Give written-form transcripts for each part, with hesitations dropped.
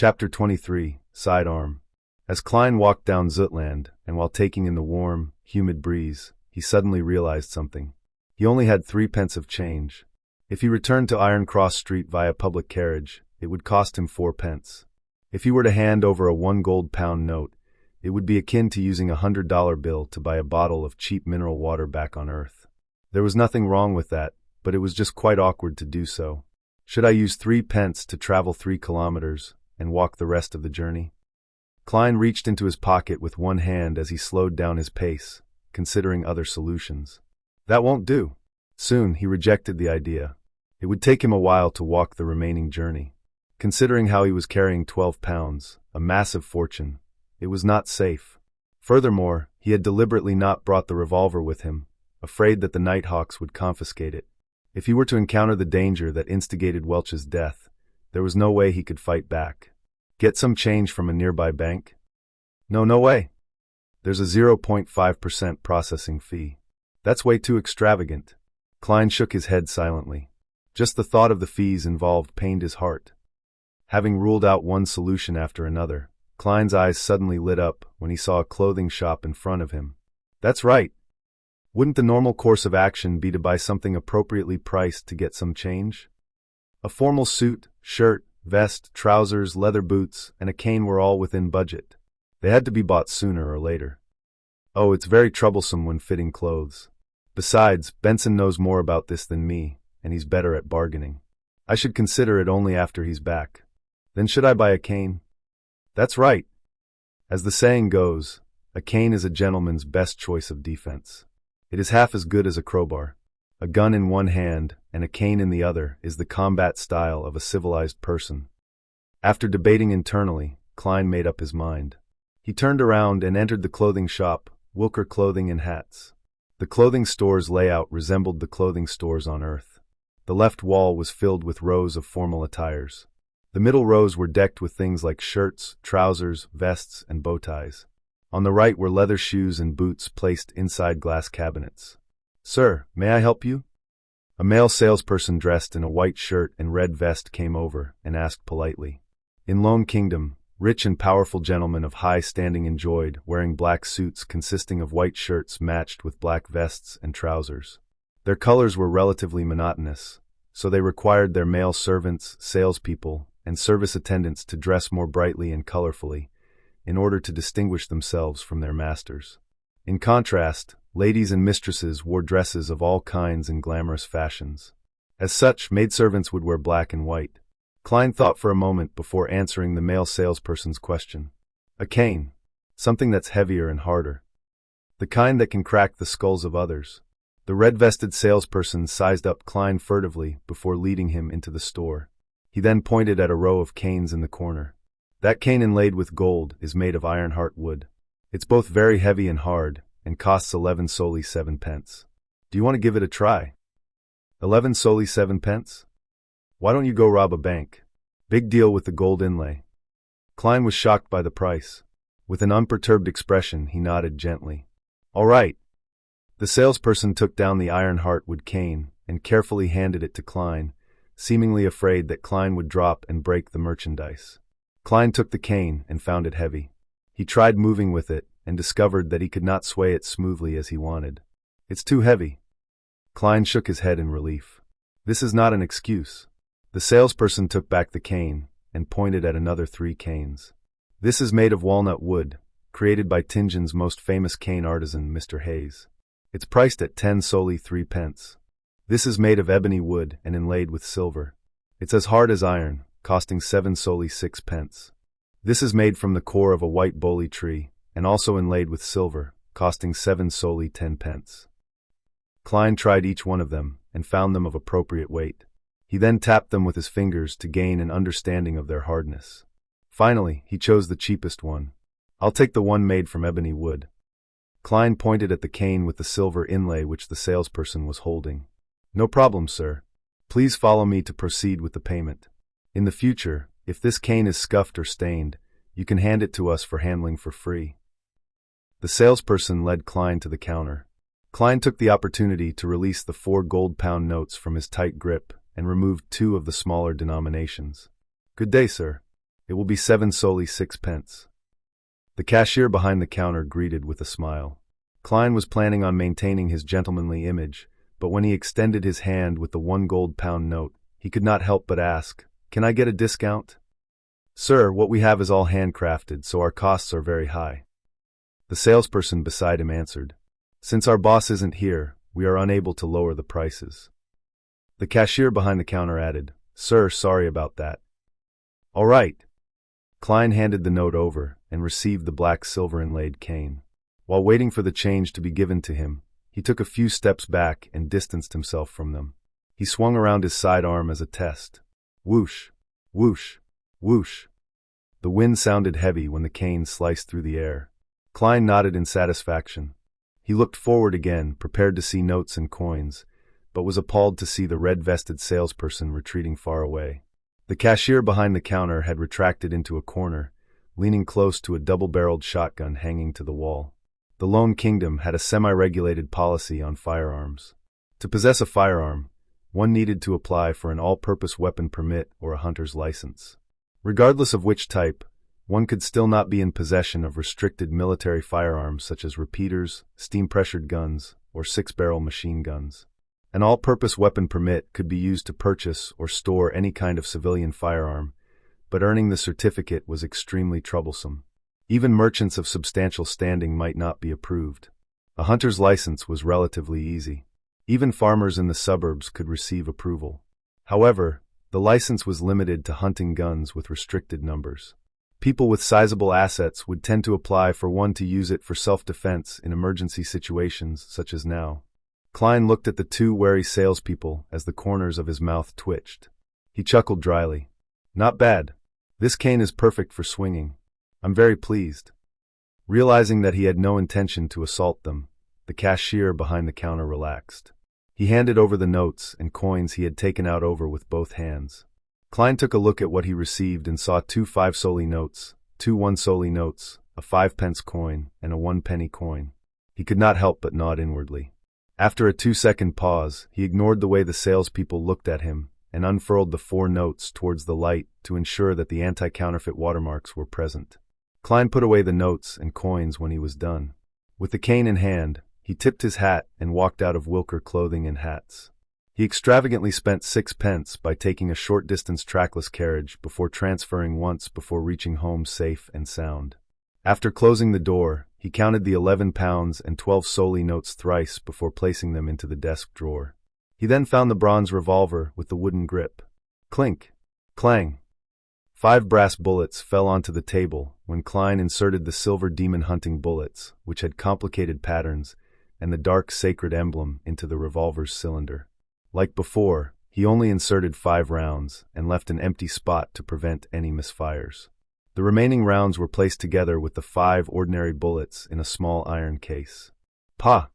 Chapter 23, Sidearm. As Klein walked down Zutland, and while taking in the warm, humid breeze, he suddenly realized something. He only had 3 pence of change. If he returned to Iron Cross Street via public carriage, it would cost him 4 pence. If he were to hand over a 1 gold-pound note, it would be akin to using a $100 bill to buy a bottle of cheap mineral water back on Earth. There was nothing wrong with that, but it was just quite awkward to do so. Should I use 3 pence to travel 3 kilometers and walk the rest of the journey? Klein reached into his pocket with one hand as he slowed down his pace, considering other solutions. That won't do. Soon, he rejected the idea. It would take him a while to walk the remaining journey. Considering how he was carrying 12 pounds, a massive fortune, it was not safe. Furthermore, he had deliberately not brought the revolver with him, afraid that the Nighthawks would confiscate it. If he were to encounter the danger that instigated Welch's death, there was no way he could fight back. Get some change from a nearby bank? No way. There's a 0.5% processing fee. That's way too extravagant. Klein shook his head silently. Just the thought of the fees involved pained his heart. Having ruled out one solution after another, Klein's eyes suddenly lit up when he saw a clothing shop in front of him. That's right. Wouldn't the normal course of action be to buy something appropriately priced to get some change? A formal suit, shirt, vest, trousers, leather boots, and a cane were all within budget. They had to be bought sooner or later. Oh, it's very troublesome when fitting clothes. Besides, Benson knows more about this than me, and he's better at bargaining. I should consider it only after he's back. Then should I buy a cane? That's right. As the saying goes, a cane is a gentleman's best choice of defense. It is half as good as a crowbar. A gun in one hand and a cane in the other is the combat style of a civilized person. After debating internally, Klein made up his mind. He turned around and entered the clothing shop, Wilker Clothing and Hats. The clothing store's layout resembled the clothing stores on Earth. The left wall was filled with rows of formal attires. The middle rows were decked with things like shirts, trousers, vests, and bow ties. On the right were leather shoes and boots placed inside glass cabinets. Sir, may I help you? A male salesperson dressed in a white shirt and red vest came over and asked politely. In Lone Kingdom, rich and powerful gentlemen of high standing enjoyed wearing black suits consisting of white shirts matched with black vests and trousers. Their colors were relatively monotonous, so they required their male servants, salespeople, and service attendants to dress more brightly and colorfully in order to distinguish themselves from their masters. In contrast, ladies and mistresses wore dresses of all kinds and glamorous fashions. As such, maidservants would wear black and white. Klein thought for a moment before answering the male salesperson's question. A cane. Something that's heavier and harder. The kind that can crack the skulls of others. The red-vested salesperson sized up Klein furtively before leading him into the store. He then pointed at a row of canes in the corner. That cane inlaid with gold is made of Ironheart wood. It's both very heavy and hard, and costs 11 solely 7 pence. Do you want to give it a try? 11 solely 7 pence? Why don't you go rob a bank? Big deal with the gold inlay. Klein was shocked by the price. With an unperturbed expression, he nodded gently. All right. The salesperson took down the Ironheart wood cane and carefully handed it to Klein, seemingly afraid that Klein would drop and break the merchandise. Klein took the cane and found it heavy. He tried moving with it and discovered that he could not sway it smoothly as he wanted. It's too heavy. Klein shook his head in relief. This is not an excuse. The salesperson took back the cane and pointed at another 3 canes. This is made of walnut wood, created by Tingen's most famous cane artisan, Mr. Hayes. It's priced at 10 solely 3 pence. This is made of ebony wood and inlaid with silver. It's as hard as iron, costing 7 solely 6 pence. This is made from the core of a white boley tree, and also inlaid with silver, costing 7 solely 10 pence. Klein tried each one of them, and found them of appropriate weight. He then tapped them with his fingers to gain an understanding of their hardness. Finally, he chose the cheapest one. I'll take the one made from ebony wood. Klein pointed at the cane with the silver inlay which the salesperson was holding. No problem, sir. Please follow me to proceed with the payment. In the future, if this cane is scuffed or stained, you can hand it to us for handling for free. The salesperson led Klein to the counter. Klein took the opportunity to release the 4 gold-pound notes from his tight grip and removed 2 of the smaller denominations. Good day, sir. It will be 7 solely 6 pence. The cashier behind the counter greeted with a smile. Klein was planning on maintaining his gentlemanly image, but when he extended his hand with the 1 gold-pound note, he could not help but ask, "Can I get a discount?" "Sir, what we have is all handcrafted, so our costs are very high." The salesperson beside him answered, "Since our boss isn't here, we are unable to lower the prices." The cashier behind the counter added, "Sir, sorry about that." "All right." Klein handed the note over and received the black silver inlaid cane. While waiting for the change to be given to him, he took a few steps back and distanced himself from them. He swung around his sidearm as a test. Whoosh, whoosh, whoosh. The wind sounded heavy when the cane sliced through the air. Klein nodded in satisfaction. He looked forward again, prepared to see notes and coins, but was appalled to see the red-vested salesperson retreating far away. The cashier behind the counter had retracted into a corner, leaning close to a double-barreled shotgun hanging to the wall. The Lone Kingdom had a semi-regulated policy on firearms. To possess a firearm, one needed to apply for an all-purpose weapon permit or a hunter's license. Regardless of which type, one could still not be in possession of restricted military firearms such as repeaters, steam-pressured guns, or 6-barrel machine guns. An all-purpose weapon permit could be used to purchase or store any kind of civilian firearm, but earning the certificate was extremely troublesome. Even merchants of substantial standing might not be approved. A hunter's license was relatively easy. Even farmers in the suburbs could receive approval. However, the license was limited to hunting guns with restricted numbers. People with sizable assets would tend to apply for one to use it for self-defense in emergency situations such as now. Klein looked at the two wary salespeople as the corners of his mouth twitched. He chuckled dryly. "Not bad. This cane is perfect for swinging. I'm very pleased." Realizing that he had no intention to assault them, the cashier behind the counter relaxed. He handed over the notes and coins he had taken out over with both hands. Klein took a look at what he received and saw 2 5-solely notes, 2 1-solely notes, a 5-pence coin, and a 1-penny coin. He could not help but nod inwardly. After a 2-second pause, he ignored the way the salespeople looked at him and unfurled the 4 notes towards the light to ensure that the anti-counterfeit watermarks were present. Klein put away the notes and coins when he was done. With the cane in hand, he tipped his hat and walked out of Wilker Clothing and Hats. He extravagantly spent 6 pence by taking a short-distance trackless carriage before transferring once before reaching home safe and sound. After closing the door, he counted the 11 pounds and 12 solely notes thrice before placing them into the desk drawer. He then found the bronze revolver with the wooden grip. Clink! Clang! 5 brass bullets fell onto the table when Klein inserted the silver demon hunting bullets, which had complicated patterns, and the dark sacred emblem into the revolver's cylinder. Like before, he only inserted 5 rounds and left an empty spot to prevent any misfires. The remaining rounds were placed together with the 5 ordinary bullets in a small iron case. "Pa!"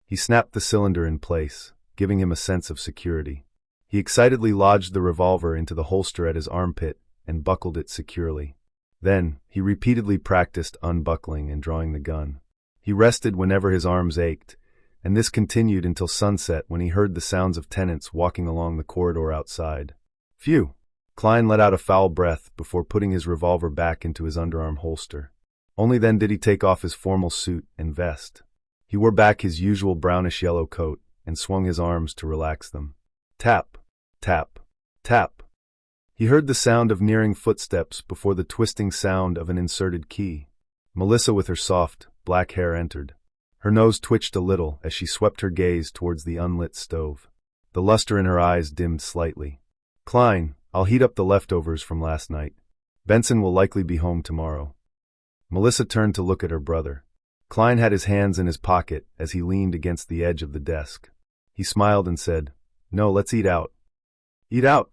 He snapped the cylinder in place, giving him a sense of security. He excitedly lodged the revolver into the holster at his armpit and buckled it securely. Then, he repeatedly practiced unbuckling and drawing the gun. He rested whenever his arms ached, and this continued until sunset when he heard the sounds of tenants walking along the corridor outside. Phew! Klein let out a foul breath before putting his revolver back into his underarm holster. Only then did he take off his formal suit and vest. He wore back his usual brownish-yellow coat and swung his arms to relax them. Tap, tap, tap. He heard the sound of nearing footsteps before the twisting sound of an inserted key. Melissa with her soft, black hair entered. Her nose twitched a little as she swept her gaze towards the unlit stove. The luster in her eyes dimmed slightly. "Klein, I'll heat up the leftovers from last night. Benson will likely be home tomorrow." Melissa turned to look at her brother. Klein had his hands in his pocket as he leaned against the edge of the desk. He smiled and said, "No, let's eat out." "Eat out?"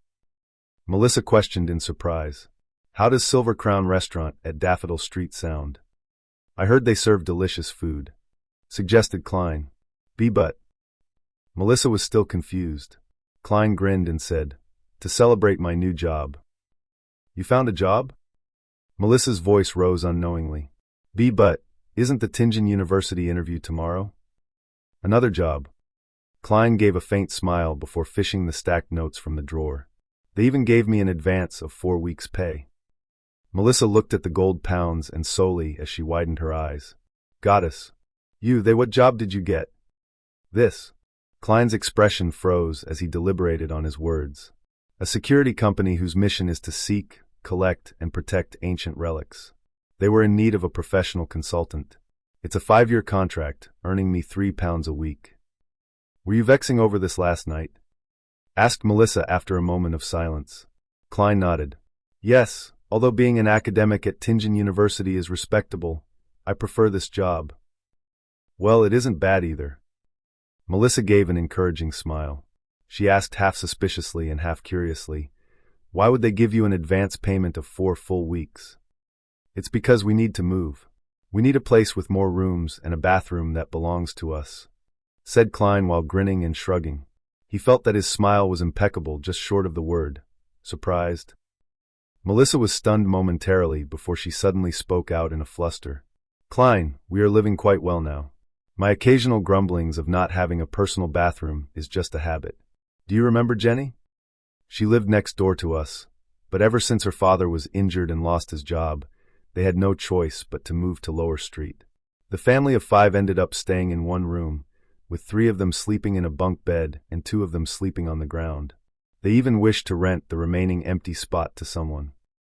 Melissa questioned in surprise. "How does Silver Crown Restaurant at Daffodil Street sound?" "I heard they serve delicious food," suggested Klein. But..." Melissa was still confused. Klein grinned and said, "To celebrate my new job." "You found a job?" Melissa's voice rose unknowingly. But, isn't the Tingen University interview tomorrow?" "Another job." Klein gave a faint smile before fishing the stacked notes from the drawer. "They even gave me an advance of 4 weeks' pay." Melissa looked at the gold pounds and solely as she widened her eyes. Goddess. What job did you get? This. Klein's expression froze as he deliberated on his words. A security company whose mission is to seek, collect, and protect ancient relics. They were in need of a professional consultant. It's a 5-year contract, earning me £3 a week. Were you vexing over this last night? Asked Melissa after a moment of silence. Klein nodded. Yes, although being an academic at Tingen University is respectable, I prefer this job. Well, it isn't bad either. Melissa gave an encouraging smile. She asked half suspiciously and half curiously, why would they give you an advance payment of 4 full weeks? It's because we need to move. We need a place with more rooms and a bathroom that belongs to us, said Klein while grinning and shrugging. He felt that his smile was impeccable, just short of the word, surprised. Melissa was stunned momentarily before she suddenly spoke out in a fluster. Klein, we are living quite well now. My occasional grumblings of not having a personal bathroom is just a habit. Do you remember Jenny? She lived next door to us, but ever since her father was injured and lost his job, they had no choice but to move to Lower Street. The family of 5 ended up staying in one room, with 3 of them sleeping in a bunk bed and 2 of them sleeping on the ground. They even wished to rent the remaining empty spot to someone.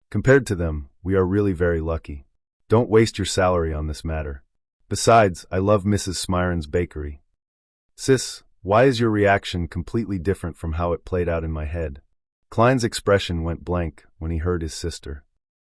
Compared to them, we are really very lucky. Don't waste your salary on this matter. Besides, I love Mrs. Smiron's bakery. Sis, why is your reaction completely different from how it played out in my head? Klein's expression went blank when he heard his sister.